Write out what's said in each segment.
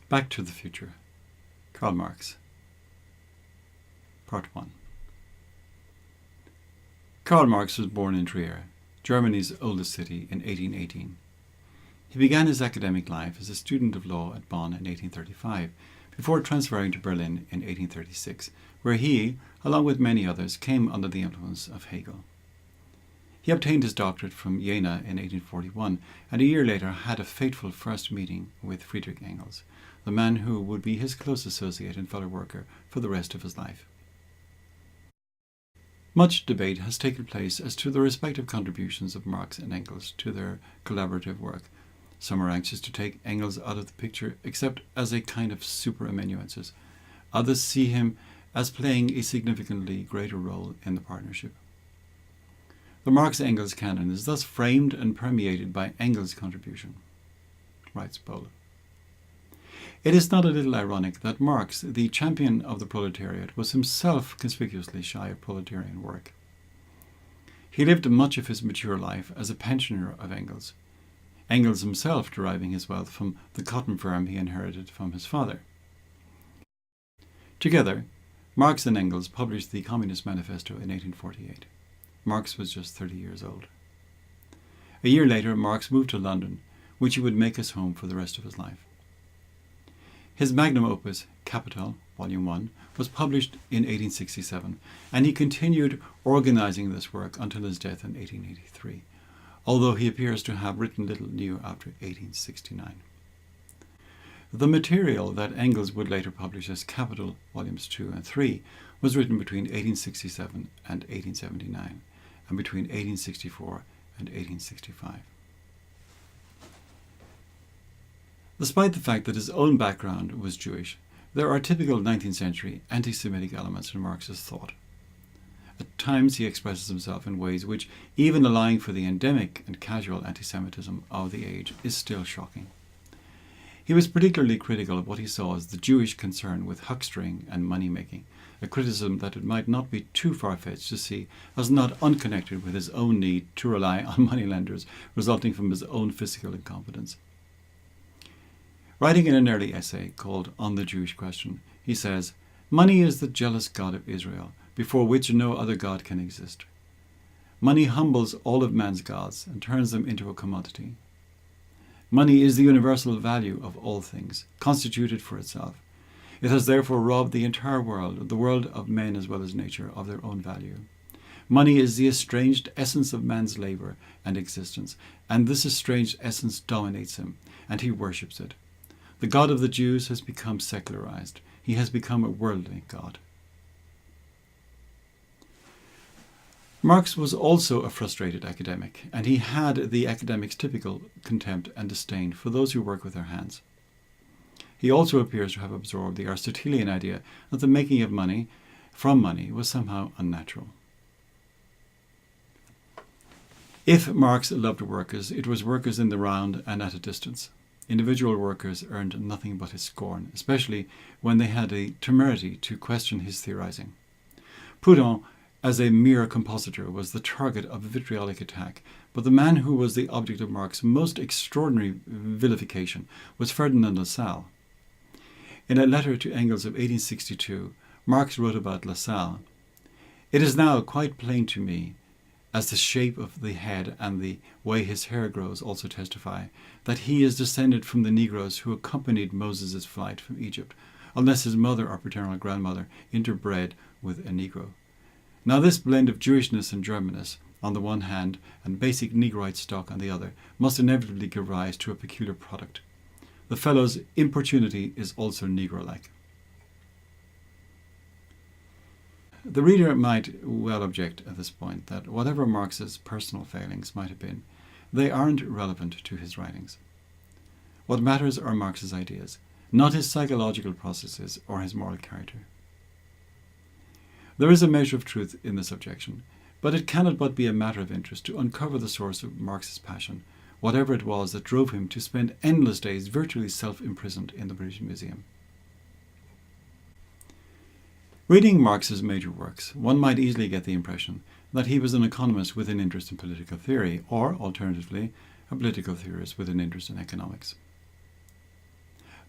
Back to the Future. Karl Marx. Part 1. Karl Marx was born in Trier, Germany's oldest city, in 1818. He began his academic life as a student of law at Bonn in 1835, before transferring to Berlin in 1836, where he, along with many others, came under the influence of Hegel. He obtained his doctorate from Jena in 1841, and a year later had a fateful first meeting with Friedrich Engels, the man who would be his close associate and fellow worker for the rest of his life. Much debate has taken place as to the respective contributions of Marx and Engels to their collaborative work. Some are anxious to take Engels out of the picture, except as a kind of superamanuensis. Others see him as playing a significantly greater role in the partnership. The Marx-Engels canon is thus framed and permeated by Engels' contribution, writes Böhle. It is not a little ironic that Marx, the champion of the proletariat, was himself conspicuously shy of proletarian work. He lived much of his mature life as a pensioner of Engels, Engels himself deriving his wealth from the cotton firm he inherited from his father. Together, Marx and Engels published the Communist Manifesto in 1848. Marx was just 30 years old. A year later, Marx moved to London, which he would make his home for the rest of his life. His magnum opus, Capital, Volume 1, was published in 1867, and he continued organizing this work until his death in 1883, although he appears to have written little new after 1869. The material that Engels would later publish as Capital, Volumes 2 and 3, was written between 1867 and 1879, and between 1864 and 1865. Despite the fact that his own background was Jewish, there are typical 19th century anti-Semitic elements in Marx's thought. At times he expresses himself in ways which, even allowing for the endemic and casual anti-Semitism of the age, is still shocking. He was particularly critical of what he saw as the Jewish concern with huckstering and money-making, a criticism that it might not be too far-fetched to see as not unconnected with his own need to rely on moneylenders resulting from his own physical incompetence. Writing in an early essay called On the Jewish Question, he says, "Money is the jealous god of Israel, before which no other god can exist. Money humbles all of man's gods and turns them into a commodity. Money is the universal value of all things, constituted for itself. It has therefore robbed the entire world, the world of men as well as nature, of their own value. Money is the estranged essence of man's labour and existence, and this estranged essence dominates him, and he worships it. The God of the Jews has become secularized. He has become a worldly God." Marx was also a frustrated academic, and he had the academic's typical contempt and disdain for those who work with their hands. He also appears to have absorbed the Aristotelian idea that the making of money from money was somehow unnatural. If Marx loved workers, it was workers in the round and at a distance. Individual workers earned nothing but his scorn, especially when they had the temerity to question his theorizing. Proudhon, as a mere compositor, was the target of a vitriolic attack, but the man who was the object of Marx's most extraordinary vilification was Ferdinand Lassalle. In a letter to Engels of 1862, Marx wrote about Lassalle, "It is now quite plain to me, as the shape of the head and the way his hair grows also testify, that he is descended from the Negroes who accompanied Moses' flight from Egypt, unless his mother or paternal grandmother interbred with a Negro. Now this blend of Jewishness and Germanness on the one hand and basic Negroid stock on the other must inevitably give rise to a peculiar product. The fellow's importunity is also Negro-like." The reader might well object at this point that whatever Marx's personal failings might have been, they aren't relevant to his writings. What matters are Marx's ideas, not his psychological processes or his moral character. There is a measure of truth in this objection, but it cannot but be a matter of interest to uncover the source of Marx's passion, whatever it was that drove him to spend endless days virtually self-imprisoned in the British Museum. Reading Marx's major works, one might easily get the impression that he was an economist with an interest in political theory, or, alternatively, a political theorist with an interest in economics.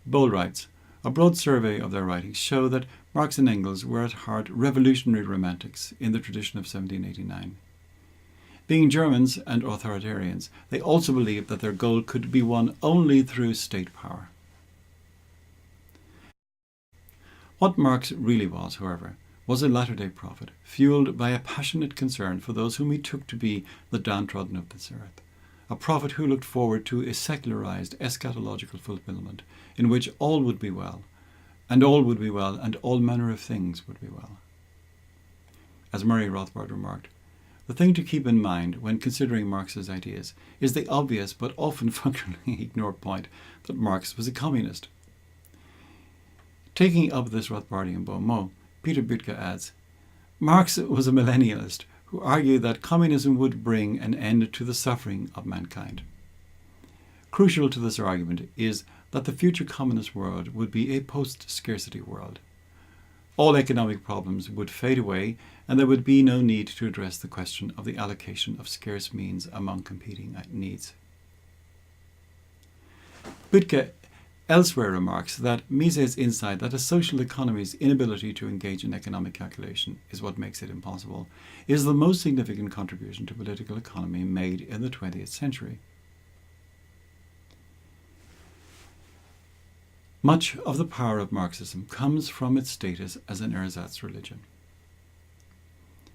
Bohl writes, "A broad survey of their writings show that Marx and Engels were at heart revolutionary romantics in the tradition of 1789. Being Germans and authoritarians, they also believed that their goal could be won only through state power." What Marx really was, however, was a latter-day prophet, fueled by a passionate concern for those whom he took to be the downtrodden of this earth. A prophet who looked forward to a secularized eschatological fulfillment in which all would be well, and all would be well, and all manner of things would be well. As Murray Rothbard remarked, the thing to keep in mind when considering Marx's ideas is the obvious but often functionally ignored point that Marx was a communist. Taking up this Rothbardian bon mot, Peter Büttke adds, "Marx was a millennialist who argued that communism would bring an end to the suffering of mankind." Crucial to this argument is that the future communist world would be a post-scarcity world. All economic problems would fade away, and there would be no need to address the question of the allocation of scarce means among competing needs. Büttke elsewhere remarks that Mises' insight that a social economy's inability to engage in economic calculation is what makes it impossible is the most significant contribution to political economy made in the 20th century. Much of the power of Marxism comes from its status as an ersatz religion.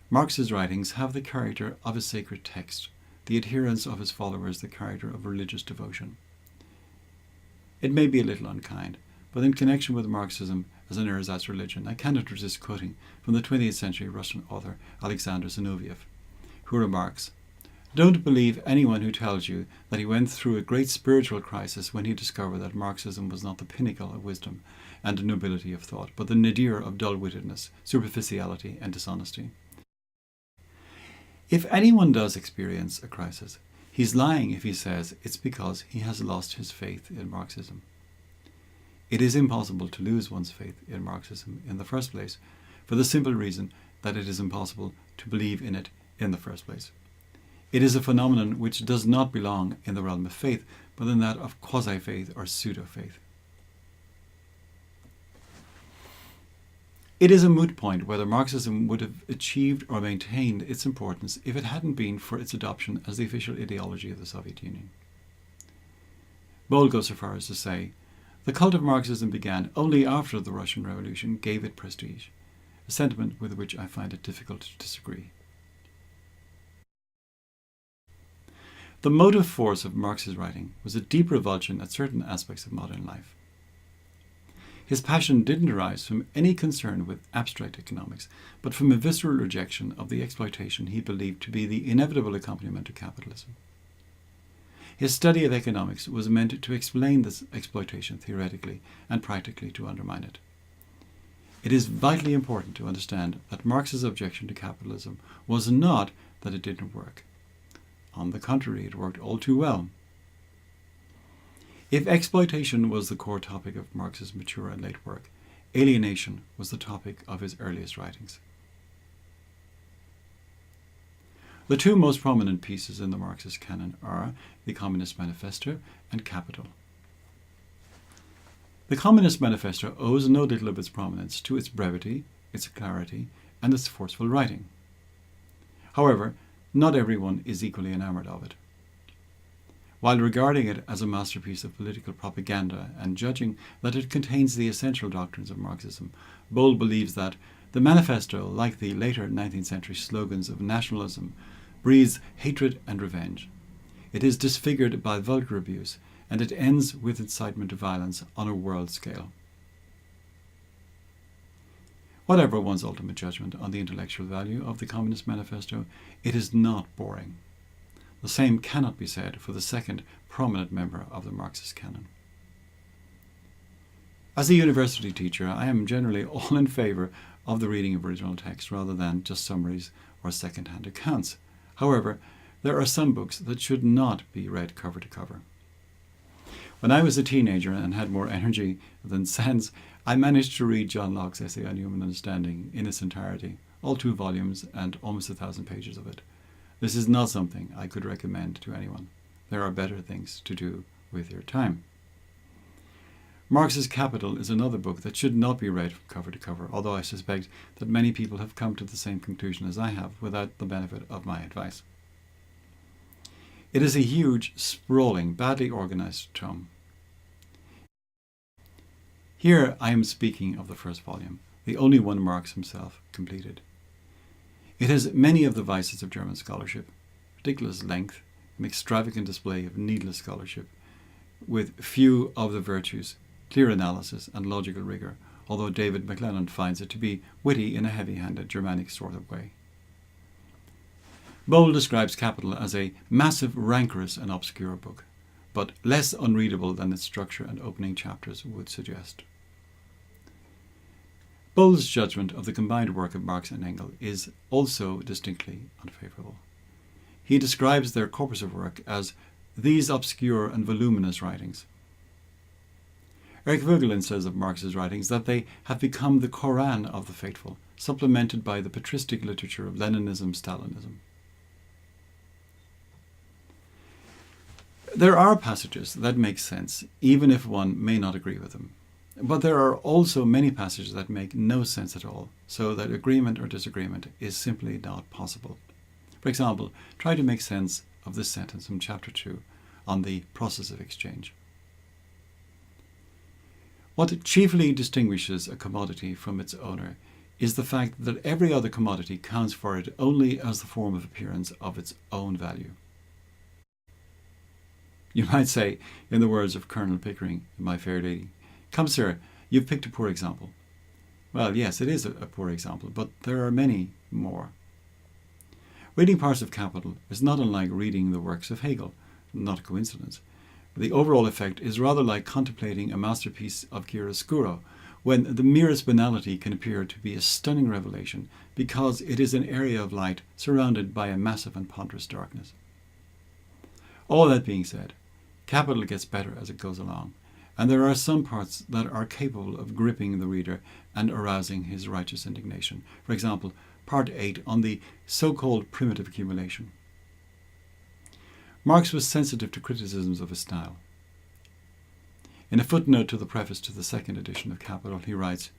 Marx's writings have the character of a sacred text, the adherence of his followers the character of religious devotion. It may be a little unkind, but in connection with Marxism as an ersatz religion, I cannot resist quoting from the 20th century Russian author Alexander Zinoviev, who remarks, "Don't believe anyone who tells you that he went through a great spiritual crisis when he discovered that Marxism was not the pinnacle of wisdom and nobility of thought, but the nadir of dull-wittedness, superficiality, and dishonesty. If anyone does experience a crisis, he's lying if he says it's because he has lost his faith in Marxism. It is impossible to lose one's faith in Marxism in the first place, for the simple reason that it is impossible to believe in it in the first place. It is a phenomenon which does not belong in the realm of faith, but in that of quasi-faith or pseudo-faith. It is a moot point whether Marxism would have achieved or maintained its importance if it hadn't been for its adoption as the official ideology of the Soviet Union. Bohl goes so far as to say, "The cult of Marxism began only after the Russian Revolution gave it prestige," a sentiment with which I find it difficult to disagree. The motive force of Marx's writing was a deep revulsion at certain aspects of modern life. His passion didn't arise from any concern with abstract economics, but from a visceral rejection of the exploitation he believed to be the inevitable accompaniment to capitalism. His study of economics was meant to explain this exploitation theoretically and practically to undermine it. It is vitally important to understand that Marx's objection to capitalism was not that it didn't work. On the contrary, it worked all too well. If exploitation was the core topic of Marx's mature and late work, alienation was the topic of his earliest writings. The two most prominent pieces in the Marxist canon are the Communist Manifesto and Capital. The Communist Manifesto owes no little of its prominence to its brevity, its clarity, and its forceful writing. However, not everyone is equally enamored of it. While regarding it as a masterpiece of political propaganda and judging that it contains the essential doctrines of Marxism, Bohl believes that the manifesto, like the later 19th century slogans of nationalism, breathes hatred and revenge. It is disfigured by vulgar abuse, and it ends with incitement to violence on a world scale. Whatever one's ultimate judgment on the intellectual value of the Communist Manifesto, it is not boring. The same cannot be said for the second prominent member of the Marxist canon. As a university teacher, I am generally all in favour of the reading of original text rather than just summaries or second-hand accounts. However, there are some books that should not be read cover to cover. When I was a teenager and had more energy than sense, I managed to read John Locke's Essay on Human Understanding in its entirety, all 2 volumes and almost 1,000 pages of it. This is not something I could recommend to anyone. There are better things to do with your time. Marx's Capital is another book that should not be read from cover to cover, although I suspect that many people have come to the same conclusion as I have without the benefit of my advice. It is a huge, sprawling, badly organized tome. Here I am speaking of the first volume, the only one Marx himself completed. It has many of the vices of German scholarship, ridiculous length, an extravagant display of needless scholarship, with few of the virtues, clear analysis and logical rigour, although David McLennan finds it to be witty in a heavy-handed Germanic sort of way. Bowell describes Capital as a massive, rancorous and obscure book, but less unreadable than its structure and opening chapters would suggest. Bowell's judgment of the combined work of Marx and Engels is also distinctly unfavourable. He describes their corpus of work as these obscure and voluminous writings. Eric Voegelin says of Marx's writings that they have become the Koran of the faithful, supplemented by the patristic literature of Leninism-Stalinism. There are passages that make sense, even if one may not agree with them. But there are also many passages that make no sense at all, so that agreement or disagreement is simply not possible. For example, try to make sense of this sentence from chapter 2 on the process of exchange. What chiefly distinguishes a commodity from its owner is the fact that every other commodity counts for it only as the form of appearance of its own value. You might say, in the words of Colonel Pickering in My Fair Lady, "Come, sir, you've picked a poor example." Well, yes, it is a poor example, but there are many more. Reading parts of Capital is not unlike reading the works of Hegel, not a coincidence. The overall effect is rather like contemplating a masterpiece of chiaroscuro, when the merest banality can appear to be a stunning revelation because it is an area of light surrounded by a massive and ponderous darkness. All that being said, Capital gets better as it goes along, and there are some parts that are capable of gripping the reader and arousing his righteous indignation. For example, Part 8 on the so-called primitive accumulation. Marx was sensitive to criticisms of his style. In a footnote to the preface to the second edition of Capital, he writes,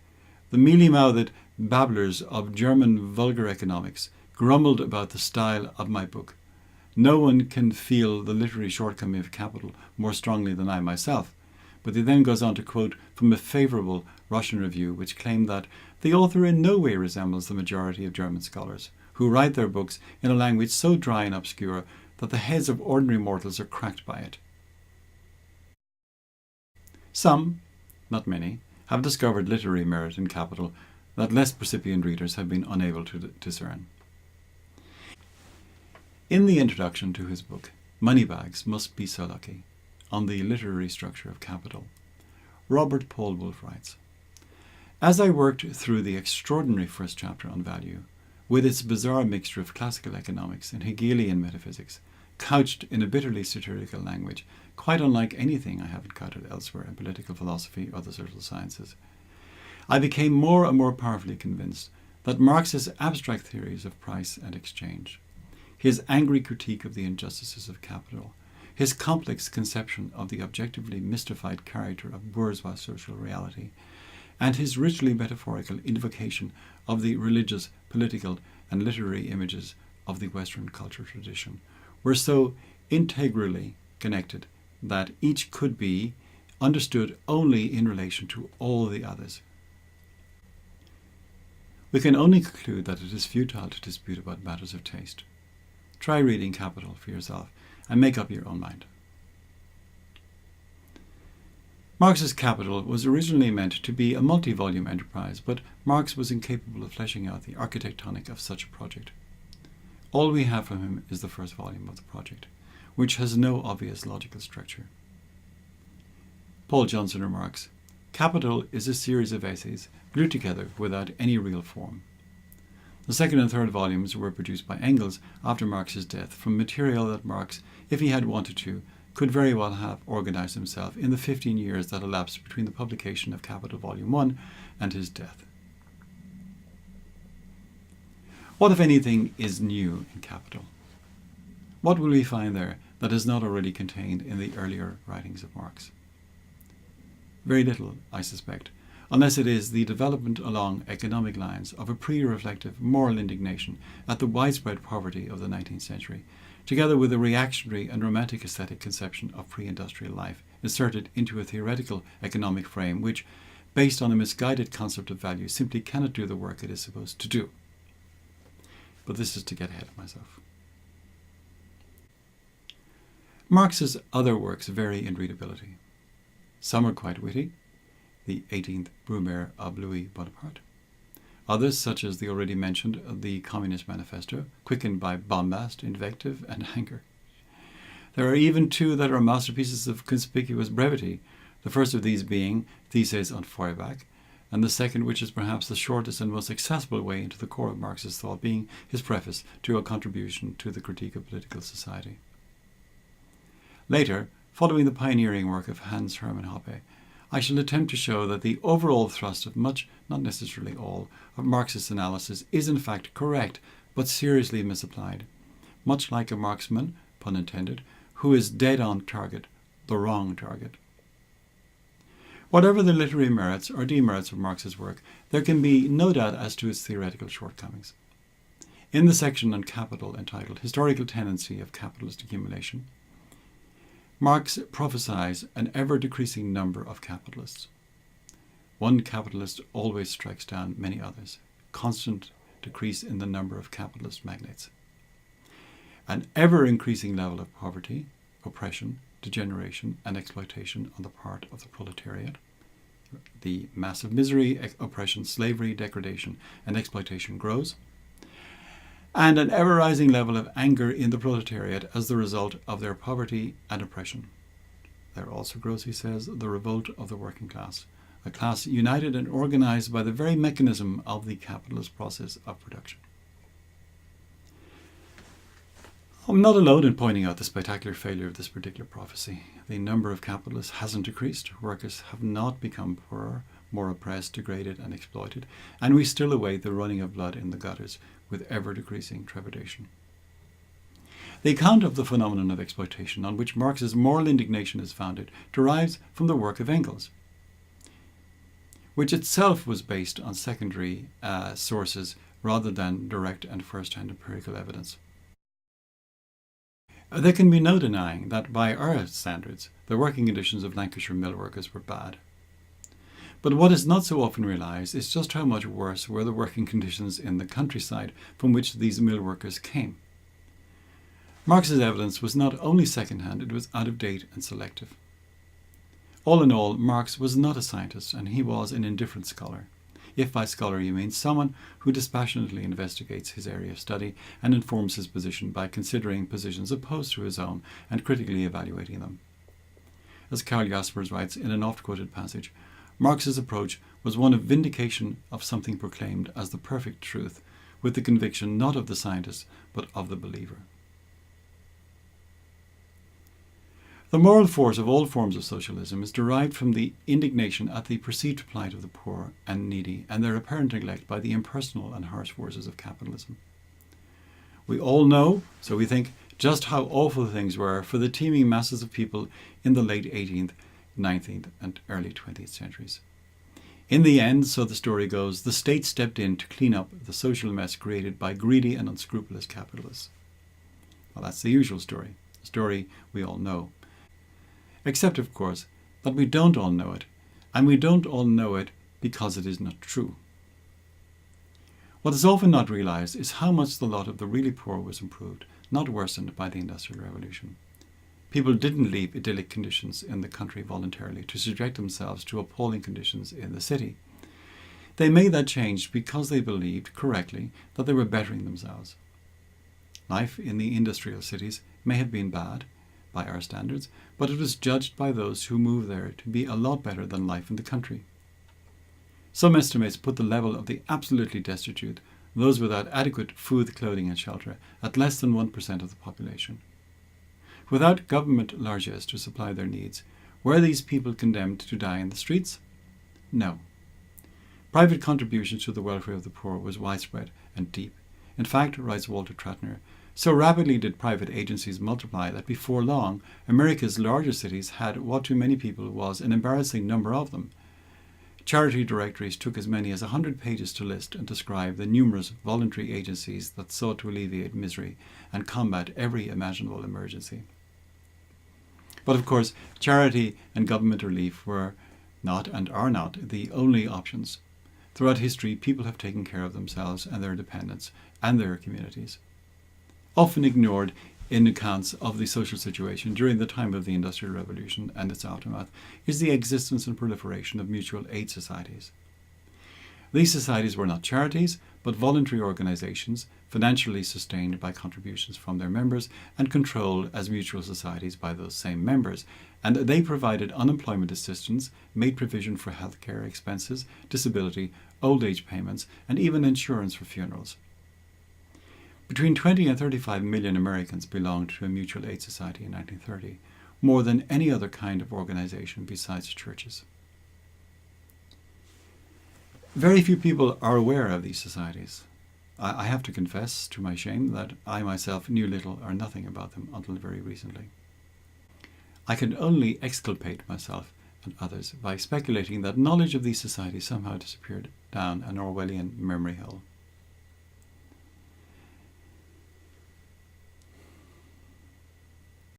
"The mealy-mouthed babblers of German vulgar economics grumbled about the style of my book. No one can feel the literary shortcoming of Capital more strongly than I myself." But he then goes on to quote from a favourable Russian review which claimed that the author in no way resembles the majority of German scholars, who write their books in a language so dry and obscure that the heads of ordinary mortals are cracked by it. Some, not many, have discovered literary merit in Capital that less precipient readers have been unable to discern. In the introduction to his book, Moneybags Must Be So Lucky, on the literary structure of Capital, Robert Paul Wolff writes, "As I worked through the extraordinary first chapter on value, with its bizarre mixture of classical economics and Hegelian metaphysics, couched in a bitterly satirical language, quite unlike anything I have encountered elsewhere in political philosophy or the social sciences, I became more and more powerfully convinced that Marx's abstract theories of price and exchange, his angry critique of the injustices of capital, his complex conception of the objectively mystified character of bourgeois social reality, and his richly metaphorical invocation of the religious, political, and literary images of the Western culture tradition were so integrally connected that each could be understood only in relation to all the others. We can only conclude that it is futile to dispute about matters of taste. Try reading Capital for yourself and make up your own mind." Marx's Capital was originally meant to be a multi-volume enterprise, but Marx was incapable of fleshing out the architectonic of such a project. All we have from him is the first volume of the project, which has no obvious logical structure. Paul Johnson remarks, "Capital is a series of essays glued together without any real form." The second and third volumes were produced by Engels after Marx's death from material that Marx, if he had wanted to, could very well have organized himself in the 15 years that elapsed between the publication of Capital Volume 1 and his death. What, if anything, is new in Capital? What will we find there that is not already contained in the earlier writings of Marx? Very little, I suspect, unless it is the development along economic lines of a pre-reflective moral indignation at the widespread poverty of the 19th century, together with a reactionary and romantic aesthetic conception of pre-industrial life inserted into a theoretical economic frame which, based on a misguided concept of value, simply cannot do the work it is supposed to do. But this is to get ahead of myself. Marx's other works vary in readability. Some are quite witty, the 18th Brumaire of Louis Bonaparte. Others, such as the already mentioned The Communist Manifesto, quickened by bombast, invective, and anger. There are even two that are masterpieces of conspicuous brevity, the first of these being Theses on Feuerbach, and the second, which is perhaps the shortest and most accessible way into the core of Marx's thought, being his preface to a contribution to the Critique of Political Society. Later, following the pioneering work of Hans Hermann Hoppe, I shall attempt to show that the overall thrust of much, not necessarily all, of Marxist analysis is in fact correct, but seriously misapplied, much like a marksman, pun intended, who is dead on target, the wrong target. Whatever the literary merits or demerits of Marx's work, there can be no doubt as to its theoretical shortcomings. In the section on capital entitled Historical Tendency of Capitalist Accumulation, Marx prophesies an ever-decreasing number of capitalists. One capitalist always strikes down many others, constant decrease in the number of capitalist magnates. An ever-increasing level of poverty, oppression, degeneration and exploitation on the part of the proletariat. The massive misery, oppression, slavery, degradation and exploitation grows. And an ever-rising level of anger in the proletariat as the result of their poverty and oppression. There also grows, he says, the revolt of the working class, a class united and organized by the very mechanism of the capitalist process of production. I'm not alone in pointing out the spectacular failure of this particular prophecy. The number of capitalists hasn't decreased, workers have not become poorer, more oppressed, degraded and exploited, and we still await the running of blood in the gutters with ever-decreasing trepidation. The account of the phenomenon of exploitation on which Marx's moral indignation is founded derives from the work of Engels, which itself was based on secondary sources rather than direct and first-hand empirical evidence. There can be no denying that by our standards, the working conditions of Lancashire mill workers were bad. But what is not so often realised is just how much worse were the working conditions in the countryside from which these mill workers came. Marx's evidence was not only second-hand, it was out of date and selective. All in all, Marx was not a scientist and he was an indifferent scholar. If by scholar you mean someone who dispassionately investigates his area of study and informs his position by considering positions opposed to his own and critically evaluating them. As Karl Jaspers writes in an oft-quoted passage, Marx's approach was one of vindication of something proclaimed as the perfect truth, with the conviction not of the scientist, but of the believer. The moral force of all forms of socialism is derived from the indignation at the perceived plight of the poor and needy and their apparent neglect by the impersonal and harsh forces of capitalism. We all know, so we think, just how awful things were for the teeming masses of people in the late 18th, 19th and early 20th centuries. In the end, so the story goes, the state stepped in to clean up the social mess created by greedy and unscrupulous capitalists. Well, that's the usual story, a story we all know. Except, of course, that we don't all know it, and we don't all know it because it is not true. What is often not realised is how much the lot of the really poor was improved, not worsened by the Industrial Revolution. People didn't leave idyllic conditions in the country voluntarily to subject themselves to appalling conditions in the city. They made that change because they believed, correctly, that they were bettering themselves. Life in the industrial cities may have been bad, by our standards, but it was judged by those who moved there to be a lot better than life in the country. Some estimates put the level of the absolutely destitute, those without adequate food, clothing and shelter, at less than 1% of the population. Without government largesse to supply their needs, were these people condemned to die in the streets? No. Private contributions to the welfare of the poor was widespread and deep. In fact, writes Walter Tratner, So rapidly did private agencies multiply that before long, America's larger cities had what to many people was an embarrassing number of them. Charity directories took as many as 100 pages to list and describe the numerous voluntary agencies that sought to alleviate misery and combat every imaginable emergency. But of course, charity and government relief were not and are not the only options. Throughout history, people have taken care of themselves and their dependents and their communities. Often ignored in accounts of the social situation during the time of the Industrial Revolution and its aftermath is the existence and proliferation of mutual aid societies. These societies were not charities, but voluntary organizations, financially sustained by contributions from their members and controlled as mutual societies by those same members, and they provided unemployment assistance, made provision for healthcare expenses, disability, old age payments, and even insurance for funerals. Between 20 and 35 million Americans belonged to a mutual aid society in 1930, more than any other kind of organization besides churches. Very few people are aware of these societies. I have to confess, to my shame, that I myself knew little or nothing about them until very recently. I can only exculpate myself and others by speculating that knowledge of these societies somehow disappeared down an Orwellian memory hole.